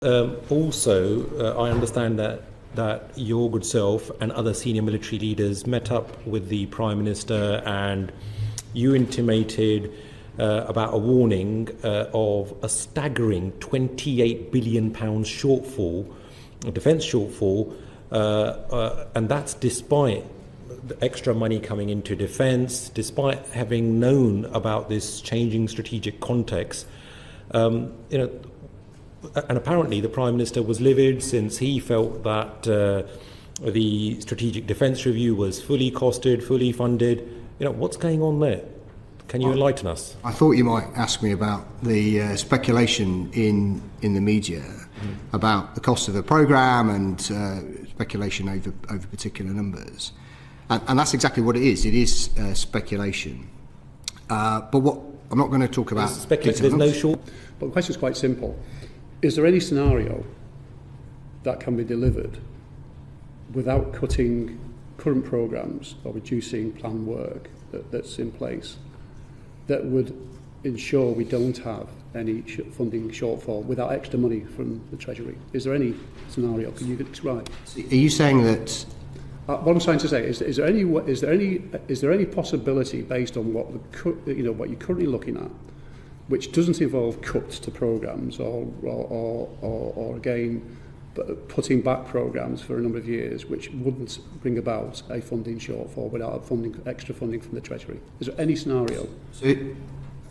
I understand that your good self and other senior military leaders met up with the Prime Minister and you intimated about a warning of a staggering £28 billion shortfall, a defence shortfall, and that's despite the extra money coming into defence, despite having known about this changing strategic context. And apparently the Prime Minister was livid since he felt that the Strategic Defence Review was fully costed, fully funded. What's going on there? Can you enlighten us? I thought you might ask me about the speculation in the media about the cost of the programme and speculation over particular numbers. And that's exactly what it is. It is speculation. But what I'm not going to talk about... There's no short... But the question is quite simple. Is there any scenario that can be delivered without cutting current programmes or reducing planned work that's in place that would ensure we don't have any funding shortfall without extra money from the Treasury? Is there any scenario? Can you describe? Are you saying that... what I'm trying to say is there any possibility based on what what you're currently looking at, which doesn't involve cuts to programmes or again putting back programmes for a number of years, which wouldn't bring about a funding shortfall without extra funding from the Treasury? Is there any scenario? So I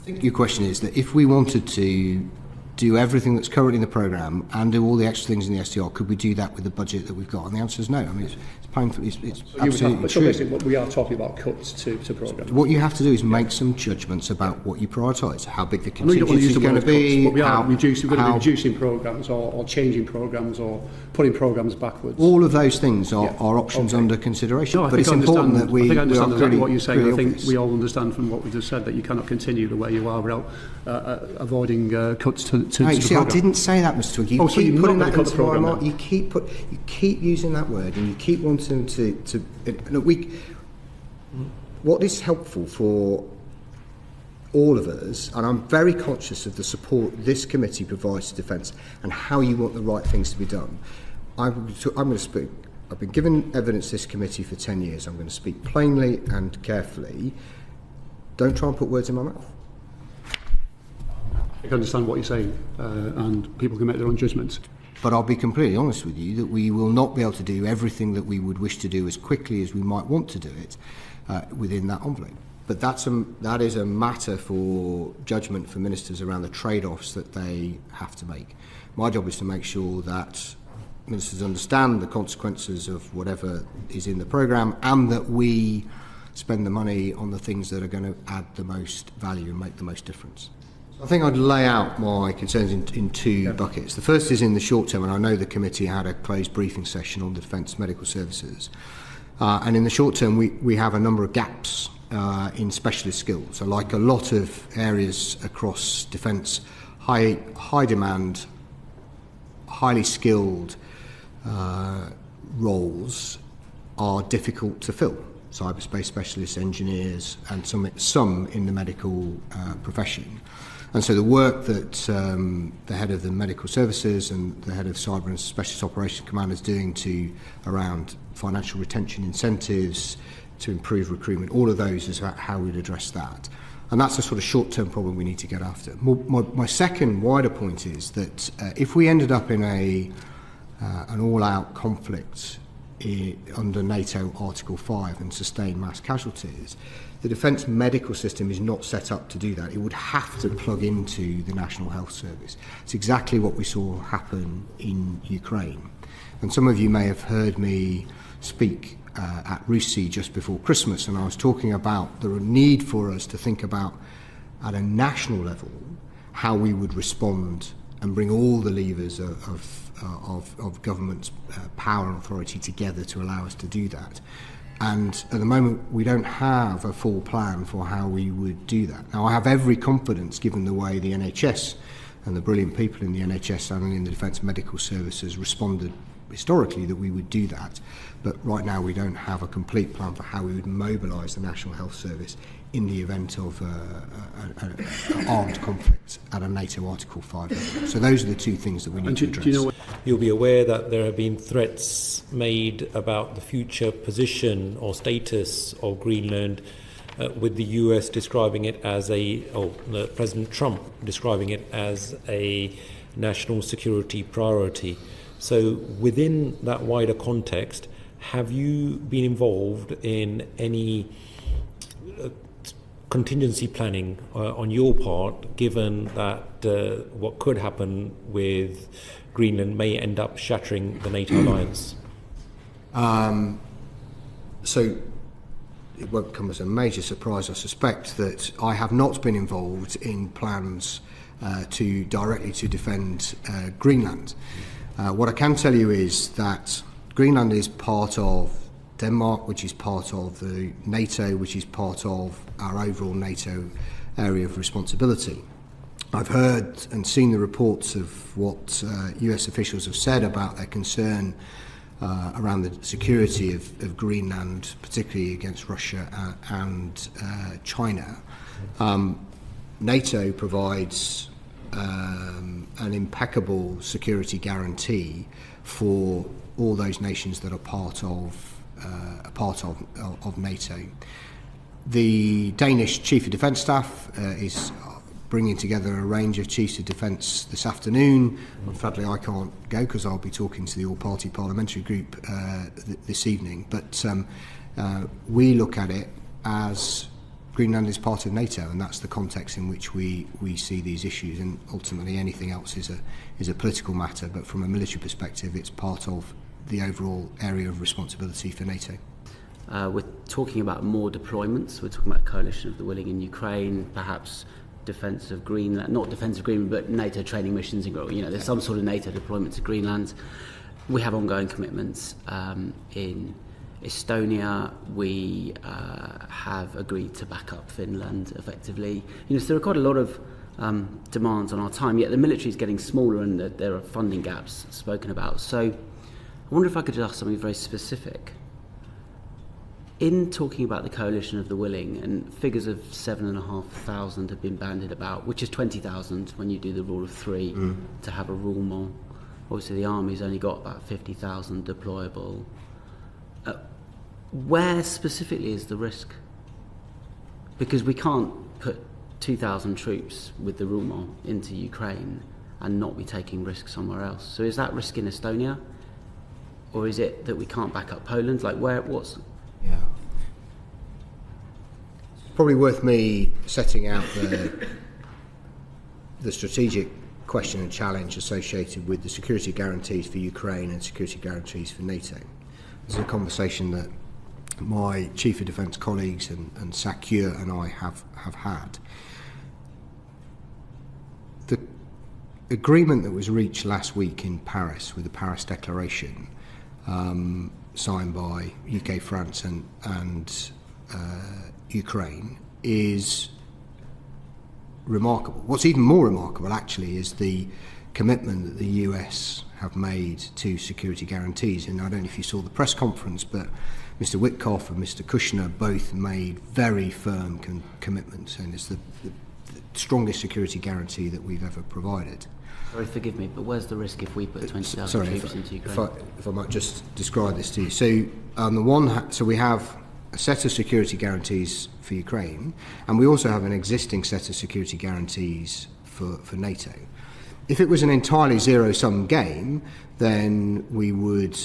think your question is that if we wanted to do everything that's currently in the programme and do all the extra things in the SDR, could we do that with the budget that we've got? And the answer is no. I mean, it's painful. It's absolutely true. So basically, we are talking about cuts to programmes. What you have to do is make some judgments about what you prioritise, how big the contingency is going to be. But we are reducing programmes or changing programmes or putting programmes backwards. All of those things are options under consideration. No, but it's important that we I understand exactly what you're saying. I think we all understand from what we just said that you cannot continue the way you are without avoiding cuts to no, you see, I didn't say that, Mr. Twigg. You keep putting that into my mind. You keep using that word, and you keep wanting to. What is helpful for all of us, and I'm very conscious of the support this committee provides to defence and how you want the right things to be done. I'm going to speak. I've been given evidence to this committee for 10 years. I'm going to speak plainly and carefully. Don't try and put words in my mouth. I can understand what you're saying, and people can make their own judgments. But I'll be completely honest with you that we will not be able to do everything that we would wish to do as quickly as we might want to do it within that envelope. But that is a matter for judgment for ministers around the trade-offs that they have to make. My job is to make sure that ministers understand the consequences of whatever is in the programme and that we spend the money on the things that are going to add the most value and make the most difference. I think I'd lay out my concerns in two buckets. The first is in the short term, and I know the committee had a closed briefing session on the Defence Medical Services. And in the short term, we have a number of gaps in specialist skills. So like a lot of areas across defence, high demand, highly skilled roles are difficult to fill. Cyberspace specialists, engineers, and some in the medical profession. And so the work that the head of the medical services and the head of cyber and specialist operations command is doing around financial retention incentives to improve recruitment, all of those is how we'd address that. And that's a sort of short-term problem we need to get after. My second wider point is that if we ended up in an all-out conflict under NATO Article 5 and sustained mass casualties, the defence medical system is not set up to do that. It would have to plug into the National Health Service. It's exactly what we saw happen in Ukraine. And some of you may have heard me speak at Russi just before Christmas, and I was talking about the need for us to think about, at a national level, how we would respond and bring all the levers of government's power and authority together to allow us to do that. And at the moment, we don't have a full plan for how we would do that. Now, I have every confidence, given the way the NHS and the brilliant people in the NHS and in the Defence Medical Services responded historically, that we would do that. But right now, we don't have a complete plan for how we would mobilise the National Health Service in the event of an armed conflict at a NATO Article 5 level. So those are the two things that we need to address. Do you know what? You'll be aware that there have been threats made about the future position or status of Greenland, with the US describing it as President Trump describing it as a national security priority. So within that wider context, have you been involved in any contingency planning on your part, given that what could happen with Greenland may end up shattering the NATO alliance? So it won't come as a major surprise, I suspect, that I have not been involved in plans directly to defend Greenland. What I can tell you is that Greenland is part of Denmark, which is part of the NATO, which is part of our overall NATO area of responsibility. I've heard and seen the reports of what US officials have said about their concern around the security of Greenland, particularly against Russia and China. NATO provides an impeccable security guarantee for all those nations that are part of NATO. The Danish Chief of Defence Staff is bringing together a range of chiefs of defence this afternoon. Sadly, I can't go because I'll be talking to the all-party parliamentary group this evening. But we look at it as Greenland is part of NATO, and that's the context in which we see these issues. And ultimately, anything else is a political matter. But from a military perspective, it's part of the overall area of responsibility for NATO. We're talking about more deployments. We're talking about coalition of the willing in Ukraine, perhaps defence of Greenland, not defence of Greenland, but NATO training missions. There's some sort of NATO deployment to Greenland. We have ongoing commitments in Estonia. We have agreed to back up Finland effectively. So there are quite a lot of demands on our time, yet the military is getting smaller and there are funding gaps spoken about. So I wonder if I could ask something very specific. In talking about the coalition of the willing, and figures of 7,500 have been bandied about, which is 20,000 when you do the rule of three to have a roulement. Obviously the army's only got about 50,000 deployable. Where specifically is the risk? Because we can't put 2,000 troops with the roulement into Ukraine and not be taking risks somewhere else. So is that risk in Estonia? Or is it that we can't back up Poland? What's... Yeah. It's probably worth me setting out the strategic question and challenge associated with the security guarantees for Ukraine and security guarantees for NATO. This is a conversation that my Chief of Defence colleagues and SACEUR and I have had. The agreement that was reached last week in Paris with the Paris Declaration, signed by UK, France and Ukraine, is remarkable. What's even more remarkable, actually, is the commitment that the US have made to security guarantees. And I don't know if you saw the press conference, but Mr. Witkoff and Mr. Kushner both made very firm commitments, and it's the strongest security guarantee that we've ever provided. Sorry, forgive me, but where's the risk if we put 20,000 troops into Ukraine? If I might just describe this to you. So, on the one so we have a set of security guarantees for Ukraine, and we also have an existing set of security guarantees for NATO. If it was an entirely zero-sum game, then we would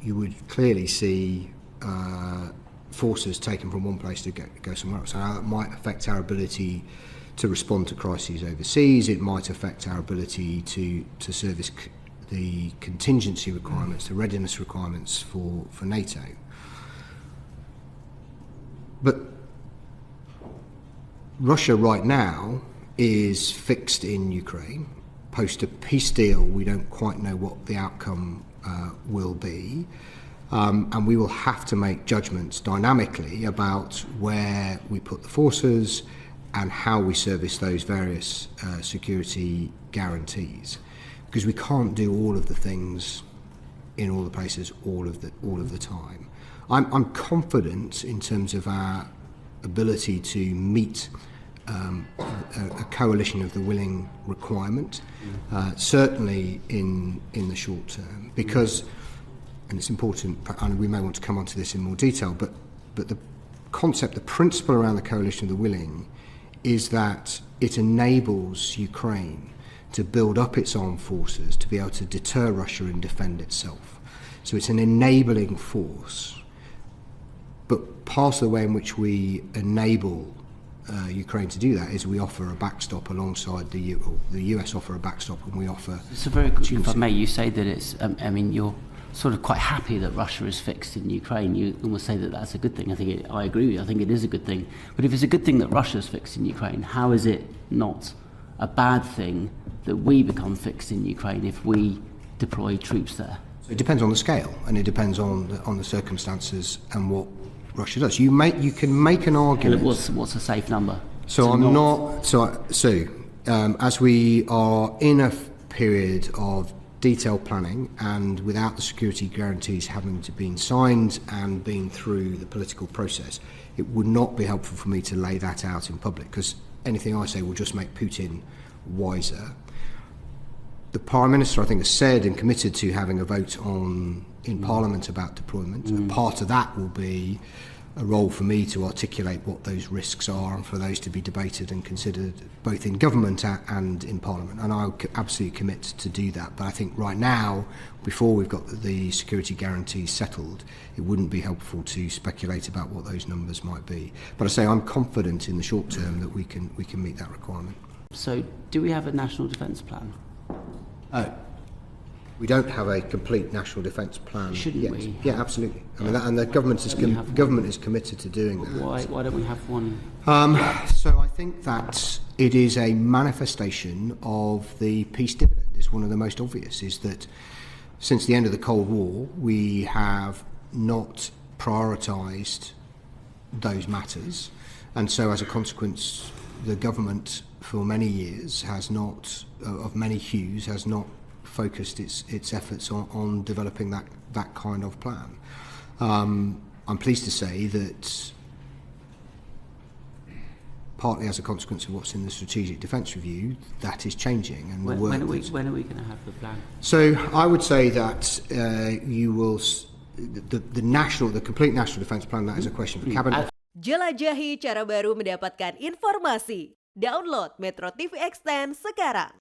you would clearly see forces taken from one place to go somewhere else. And that might affect our ability to respond to crises overseas. It might affect our ability to service the contingency requirements, the readiness requirements for NATO. But Russia right now is fixed in Ukraine. Post a peace deal, we don't quite know what the outcome will be. And we will have to make judgments dynamically about where we put the forces and how we service those various security guarantees, because we can't do all of the things in all the places all of the time. I'm confident in terms of our ability to meet a coalition of the willing requirement, certainly in the short term, because, and it's important, and we may want to come on to this in more detail, but the concept, the principle around the coalition of the willing is that it enables Ukraine to build up its armed forces to be able to deter Russia and defend itself. So it's an enabling force. But part of the way in which we enable Ukraine to do that is we offer a backstop alongside the US offer a backstop, and we offer... So very quickly, if I may, you say that it's, I mean, you're sort of quite happy that Russia is fixed in Ukraine. You almost say that that's a good thing. I agree with you. I think it is a good thing. But if it's a good thing that Russia is fixed in Ukraine, how is it not a bad thing that we become fixed in Ukraine if we deploy troops there? It depends on the scale, and it depends on the circumstances and what Russia does. You can make an argument. What's a safe number? As we are in a period of detailed planning, and without the security guarantees having to been signed and been through the political process, it would not be helpful for me to lay that out in public, because anything I say will just make Putin wiser. The Prime Minister, I think, has said and committed to having a vote in Parliament about deployment. And part of that will be a role for me to articulate what those risks are, and for those to be debated and considered both in government and in Parliament. And I'll absolutely commit to do that. But I think right now, before we've got the security guarantees settled, it wouldn't be helpful to speculate about what those numbers might be. But I say I'm confident in the short term that we can meet that requirement. So, do we have a national defence plan? We don't have a complete national defence plan Shouldn't yet. we? Yeah, absolutely. I mean, and the government is committed to doing that. Why don't we have one? So I think that it is a manifestation of the peace dividend. It's one of the most obvious, is that since the end of the Cold War, we have not prioritised those matters, and so as a consequence, the government for many years has not, of many hues, has not focused its efforts on developing that kind of plan. I'm pleased to say that partly as a consequence of what's in the Strategic Defence Review, that is changing. And when are we going to have the plan? So I would say that you will the complete national defence plan. That is a question for cabinet. Jelajahi cara baru mendapatkan informasi. Download MetroTV Extend sekarang.